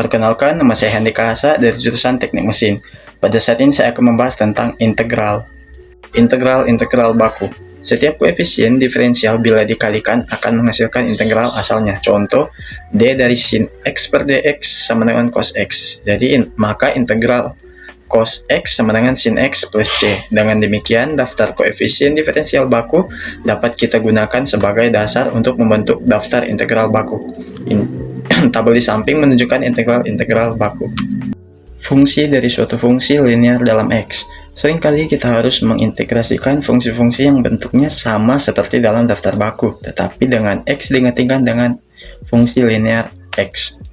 Perkenalkan, nama saya Handika Hasa dari jurusan Teknik Mesin. Pada saat ini saya akan membahas tentang integral. Integral baku. Setiap koefisien diferensial bila dikalikan akan menghasilkan integral asalnya. Contoh, d dari sin x per dx sama dengan cos x. Jadi, maka integral cos x sama dengan sin x plus c. Dengan demikian, daftar koefisien diferensial baku dapat kita gunakan sebagai dasar untuk membentuk daftar integral baku. Tabel di samping menunjukkan integral baku. Fungsi dari suatu fungsi linear dalam X. Seringkali kita harus mengintegrasikan fungsi-fungsi yang bentuknya sama seperti dalam daftar baku, tetapi dengan X digantikan dengan fungsi linear X.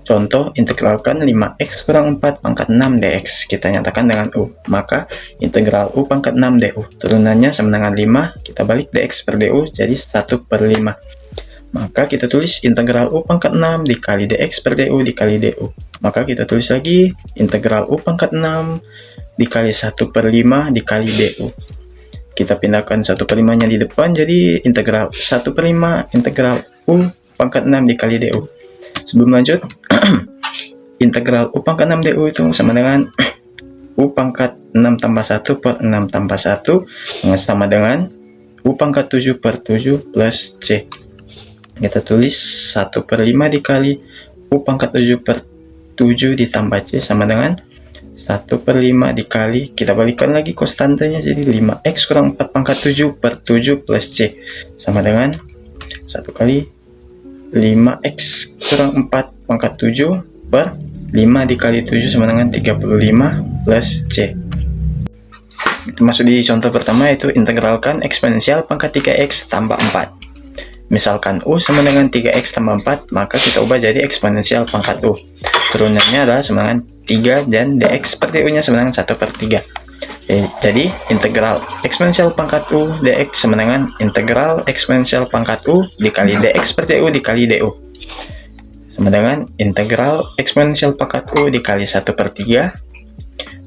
Contoh, integralkan 5x kurang 4 pangkat 6 dx. Kita nyatakan dengan U. Maka, integral U pangkat 6 du. Turunannya sama dengan 5, kita balik dx per du, jadi 1 per 5. Maka kita tulis integral U pangkat 6 dikali dx per du dikali du. Maka kita tulis lagi integral U pangkat 6 dikali 1 per 5 dikali du. Kita pindahkan 1 per 5 nya di depan, jadi integral 1 per 5 integral U pangkat 6 dikali du. Sebelum lanjut, integral U pangkat 6 du itu sama dengan U pangkat 6 tambah 1 per 6 tambah 1 sama dengan U pangkat 7 per 7 plus C. Kita tulis 1 per 5 dikali U pangkat 7 per 7 ditambah C sama dengan 1 per 5 dikali, kita balikan lagi konstantanya, jadi 5x kurang 4 pangkat 7 per 7 plus C sama dengan 1 kali 5x kurang 4 pangkat 7 per 5 dikali 7 sama dengan 35 plus C. Kita masuk di contoh pertama, yaitu integralkan eksponensial pangkat 3x tambah 4. Misalkan U sama dengan 3x tambah 4, maka kita ubah jadi eksponensial pangkat U. Turunannya adalah sama dengan 3 dan dx per du nya sama dengan 1 per 3. Jadi, integral eksponensial pangkat U dx sama dengan integral eksponensial pangkat U dikali dx per du dikali du. Sama dengan integral eksponensial pangkat U dikali 1 per 3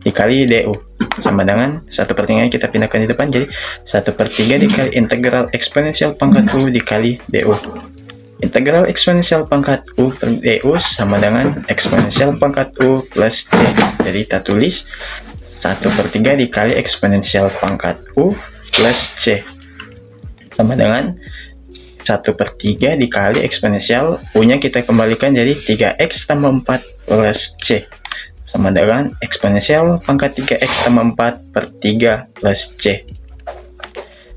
dikali du. Sama dengan 1 per 3 kita pindahkan di depan, jadi 1 per 3 dikali integral eksponensial pangkat U dikali du. Integral eksponensial pangkat U per du sama dengan eksponensial pangkat U plus C. Jadi kita tulis 1 per 3 dikali eksponensial pangkat U plus C sama dengan 1 per 3 dikali eksponensial U nya kita kembalikan jadi 3x tambah 4 plus C sama dengan eksponensial pangkat 3x tambah 4 per 3 plus C.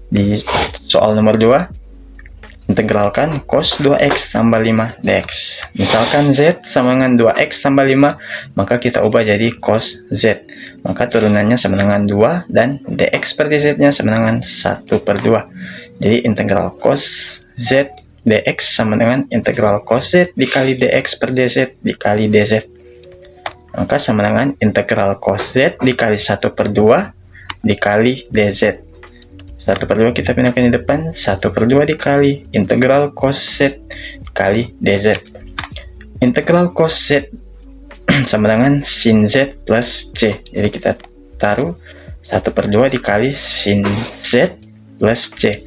Di soal nomor 2, integralkan cos 2x tambah 5 dx. Misalkan z sama dengan 2x tambah 5, maka kita ubah jadi cos z. Maka turunannya sama dengan 2 dan dx per dz nya sama dengan 1 per 2. Jadi integral cos z dx sama dengan integral cos z dikali dx per dz dikali dz. Maka sama dengan integral cos z dikali 1 per 2 dikali dz. 1 per 2 kita pindahkan di depan, 1 per 2 dikali integral cos z dikali dz. Integral cos z sama dengan sin z plus c. Jadi kita taruh 1 per 2 dikali sin z plus c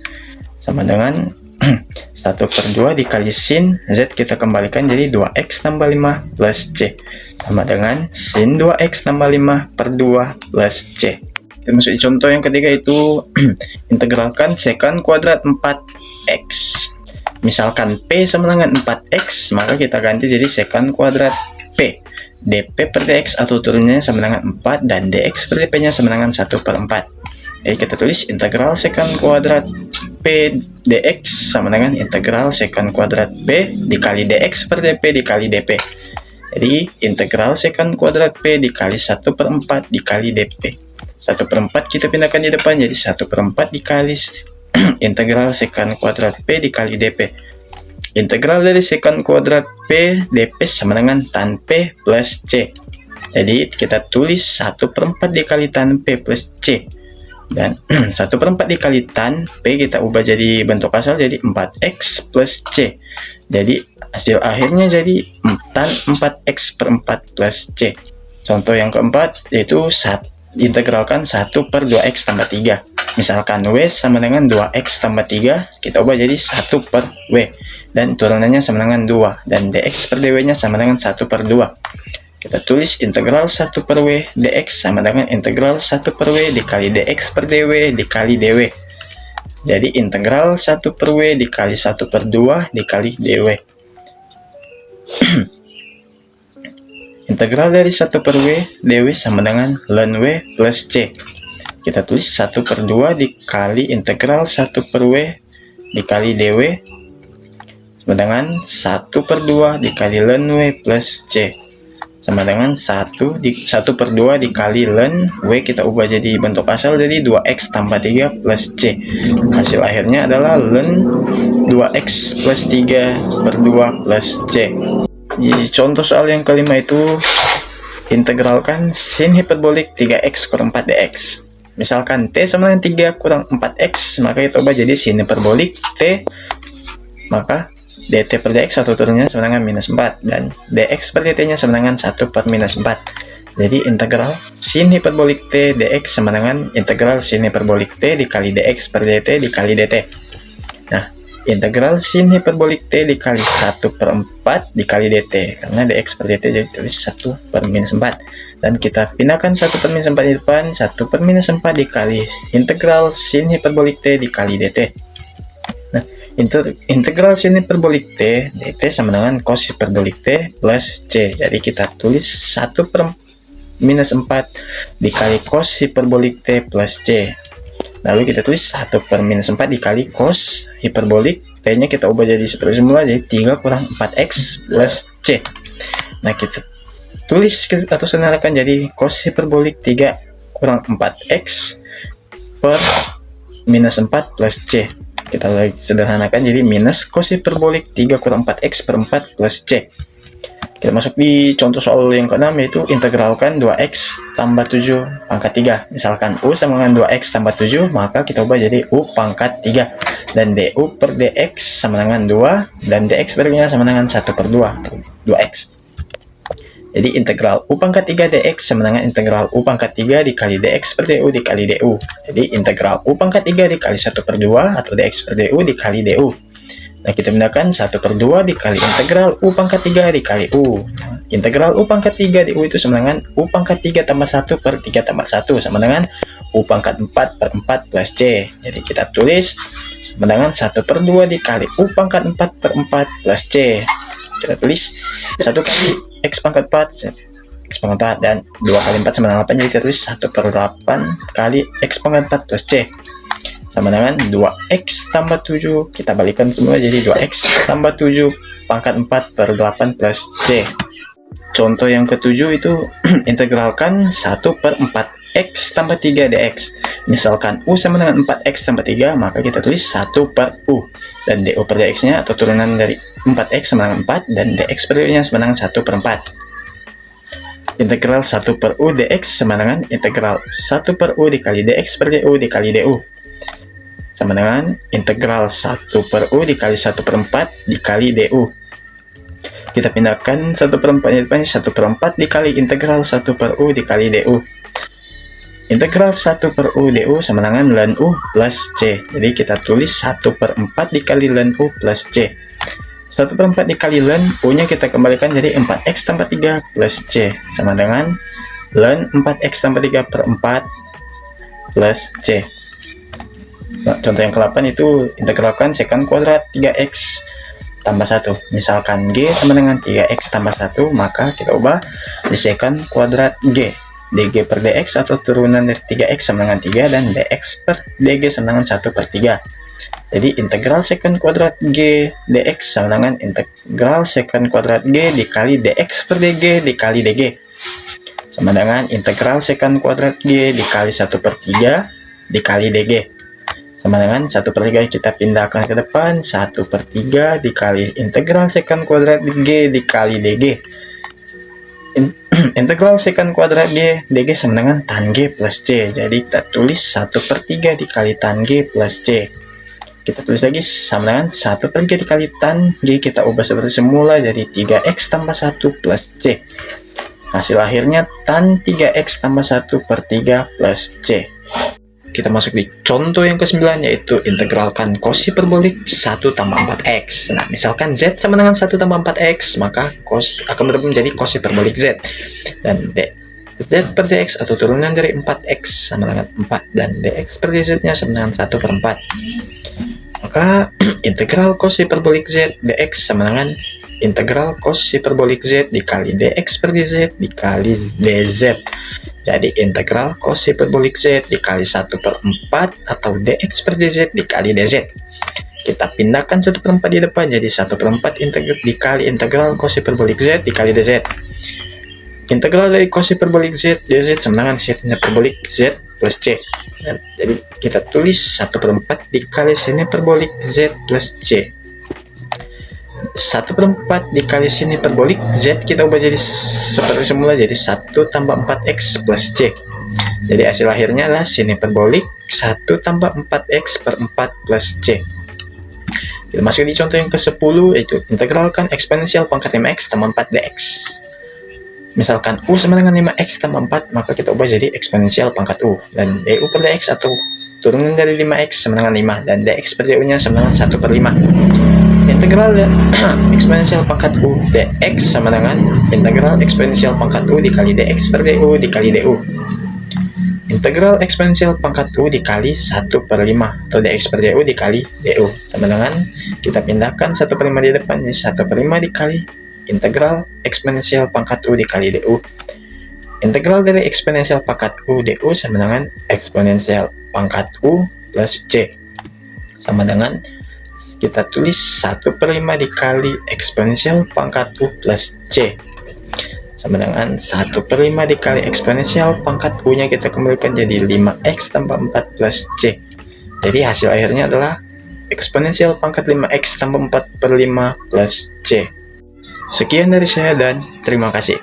sama dengan 1 per 2 dikali sin z kita kembalikan jadi 2x tambah 5 plus c sama dengan sin 2x tambah 5 per 2 plus c. Kita masuk di contoh yang ketiga, itu integralkan sekant kuadrat 4x. Misalkan P sama dengan 4x, maka kita ganti jadi sekant kuadrat P. dp per dx atau turunnya sama dengan 4 dan dx per dp nya sama dengan 1 per 4. Jadi kita tulis integral sekant kuadrat P dx sama dengan integral sekant kuadrat P dikali dx per dp dikali dp. Jadi integral sekant kuadrat P dikali 1 per 4 dikali dp. 1 per 4 kita pindahkan di depan, jadi 1 per 4 dikali integral sekant kuadrat P dikali dp. Integral dari sekant kuadrat P dp sama dengan tan P plus C. Jadi kita tulis 1 per 4 dikali tan P plus C. Dan 1 per 4 dikali tan P kita ubah jadi bentuk asal, jadi 4x plus C. Jadi hasil akhirnya jadi tan 4x per 4 plus C. Contoh yang keempat, yaitu integralkan 1 per 2x tambah 3. Misalkan W sama dengan 2X tambah 3, kita ubah jadi 1 per W. Dan turunannya sama dengan 2. Dan dx per dw-nya sama dengan 1 per 2. Kita tulis integral 1 per W dx sama dengan integral 1 per W dikali dx per dw dikali dw. Jadi integral 1 per W dikali 1 per 2 dikali dw. Integral dari 1 per W dw sama dengan ln W plus C. Kita tulis 1 per 2 dikali integral 1 per W dikali dw sama dengan 1 per 2 dikali ln W plus C sama dengan 1 per 2 dikali ln W, kita ubah jadi bentuk asal jadi 2X tambah 3 plus C. Hasil akhirnya adalah ln 2X plus 3 per 2 plus C. Di contoh soal yang kelima itu integralkan sin hiperbolik 3X kurang 4dx. Misalkan T sama dengan 3 kurang 4X, maka kita ubah jadi sin hiperbolik T, maka dt per dx atau turunnya sama dengan minus 4, dan dx per dt-nya sama dengan 1 per minus 4. Jadi integral sin hiperbolik T dx sama dengan integral sin hiperbolik T dikali dx per dt dikali dt. Nah, integral sin hiperbolik T dikali 1 per 4 dikali dt, karena dx per dt jadi tulis 1 per minus 4. Dan kita pindahkan 1 per minus 4 di depan, 1 per minus 4 dikali integral sin hiperbolik T dikali dt. Nah, integral sin hiperbolik T dt sama dengan cos hiperbolik T plus C. Jadi kita tulis 1 per minus 4 dikali cos hiperbolik T plus C. Lalu kita tulis 1 per minus 4 dikali cos hiperbolik T-nya kita ubah jadi seperti semula, jadi 3 kurang 4X plus C. Nah, kita tulis atau sederhanakan jadi cos hiperbolik 3 kurang 4X per minus 4 plus C. Kita sederhanakan jadi minus cos hiperbolik 3 kurang 4x per 4 plus c. Kita masuk di contoh soal yang ke-6, yaitu integralkan 2x tambah 7 pangkat 3. Misalkan u sama dengan 2x tambah 7, maka kita ubah jadi u pangkat 3. Dan du per dx sama dengan 2, dan dx per nya sama dengan 1 per 2, atau 2x. Jadi integral u pangkat 3 dx sama dengan integral u pangkat 3 dikali dx per du dikali du. Jadi integral u pangkat 3 dikali 1 per 2 atau dx per du dikali du. Nah, kita pindahkan 1 per 2 dikali integral u pangkat 3 dikali u. Nah, integral u pangkat 3 du itu sama dengan u pangkat 3 tambah 1 per 3 tambah 1 sama dengan u pangkat 4 per 4 plus c. Jadi kita tulis sama dengan 1 per 2 dikali u pangkat 4 per 4 plus c. Kita tulis 1 kali x pangkat 4 x pangkat 4 dan 2 kali 4 sama dengan 8, jadi kita tulis 1 per 8 kali x pangkat 4 plus c sama dengan 2x tambah 7, kita balikan semua jadi 2x tambah 7 pangkat 4 per 8 plus c. Contoh yang ke-7 itu integralkan 1 per 4x tambah 3 dx. Misalkan u sama dengan 4x tambah 3, maka kita tulis 1 per u, dan du per dx nya atau turunan dari 4x sama dengan 4, dan dx per u nya sama dengan 1 per 4. Integral 1 per u dx sama dengan integral 1 per u dikali dx per du dikali du sama dengan integral 1 per u dikali 1 per 4 dikali du. Kita pindahkan 1 per 4 di depannya, 1 per 4 dikali integral 1 per u dikali du. Integral 1 per u du sama dengan ln u plus c. Jadi kita tulis 1 per 4 dikali ln u plus c. 1 per 4 dikali ln u nya kita kembalikan jadi 4x tambah 3 plus c sama dengan ln 4x tambah 3 per 4 plus c. Nah, contoh yang ke-8 itu integralkan secant kuadrat 3x tambah 1. Misalkan g sama dengan 3x tambah 1, maka kita ubah di secant kuadrat g. dg per dx atau turunan dari 3x sama dengan 3, dan dx per dg sama dengan 1 per 3. Jadi integral secant kuadrat g dx sama dengan integral secant kuadrat g dikali dx per dg dikali dg sama dengan integral secant kuadrat g dikali 1 per 3 dikali dg sama dengan 1 per 3. Kita pindahkan ke depan, 1 per 3 dikali integral secant kuadrat g dikali dg. Integral secant kuadrat g dg sama dengan tan g plus c. Jadi kita tulis 1 per 3 dikali tan g plus c. Kita tulis lagi sama dengan 1 per 3 dikali tan g, kita ubah seperti semula jadi 3x tambah 1 plus c. Hasil akhirnya tan 3x tambah 1 per 3 plus c. kita masuk di contoh yang ke-9, yaitu integralkan cos hiperbolik 1 tambah 4x. Nah, misalkan Z sama dengan 1 tambah 4x, maka cos akan berubah menjadi cos hiperbolik Z. Dan Z per dx atau turunan dari 4x sama dengan 4, dan dx per dz-nya sama dengan 1 per 4. Maka integral cos hiperbolik Z dx sama dengan integral cos hiperbolik Z dikali dx per dz dikali dz. Jadi integral cos hiperbolik Z dikali 1 per 4 atau dx per dz dikali dz. Kita pindahkan 1 per 4 di depan, jadi 1 per 4 dikali integral cos hiperbolik Z dikali dz. Integral dari cos hiperbolik Z dz sama dengan sin hiperbolik Z plus C. Nah, jadi kita tulis 1 per 4 dikali sin hiperbolik Z plus C. 1 per 4 dikali sin hiperbolik Z kita ubah jadi seperti semula, jadi 1 tambah 4x plus C. Jadi hasil akhirnya adalah sin hiperbolik 1 tambah 4x per 4 plus C. Kita masuk di contoh yang ke-10, yaitu integralkan eksponensial pangkat 5x tambah 4 dx. Misalkan U sama dengan 5x tambah 4, maka kita ubah jadi eksponensial pangkat U. Dan du per dx atau turunan dari 5x sama dengan 5, dan dx per du-nya sama dengan 1 per 5. Integral eksponensial pangkat U dx sama dengan integral eksponensial pangkat U dikali dx per du dikali du. Integral eksponensial pangkat U dikali 1 per 5 atau dx per du dikali du. Sama dengan kita pindahkan 1 per 5 di depan, jadi 1 per 5 dikali integral eksponensial pangkat U dikali du. Integral dari eksponensial pangkat U du sama dengan eksponensial pangkat U plus C. Sama dengan kita tulis 1 per 5 dikali eksponensial pangkat U plus C. Sama dengan 1 per 5 dikali eksponensial pangkat U-nya kita kembalikan jadi 5x tambah 4 plus C. Jadi hasil akhirnya adalah eksponensial pangkat 5x tambah 4 per 5 plus C. Sekian dari saya dan terima kasih.